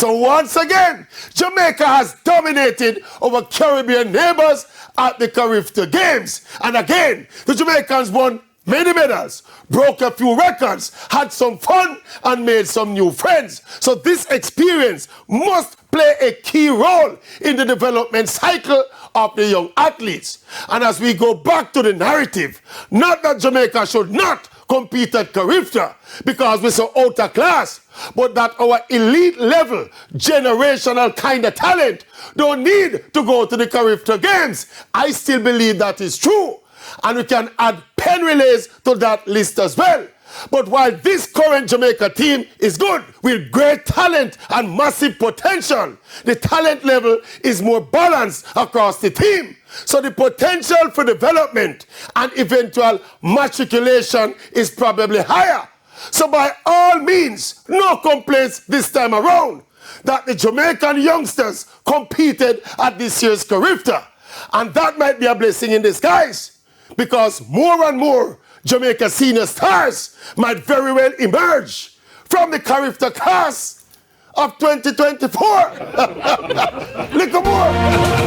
So once again, Jamaica has dominated our Caribbean neighbors at the CARIFTA Games. And again, the Jamaicans won many medals, broke a few records, had some fun, and made some new friends. So this experience must play a key role in the development cycle of the young athletes. And as we go back to the narrative, not that Jamaica should not compete at CARIFTA because we're so out of class, but that our elite level, generational kind of talent don't need to go to the CARIFTA Games. I still believe that is true. And we can add pen relays to that list as well. But while this current Jamaica team is good, with great talent and massive potential, the talent level is more balanced across the team. So the potential for development and eventual matriculation is probably higher. So by all means, no complaints this time around that the Jamaican youngsters competed at this year's CARIFTA. And that might be a blessing in disguise, because more and more Jamaica senior stars might very well emerge from the CARIFTA class of 2024. Look more.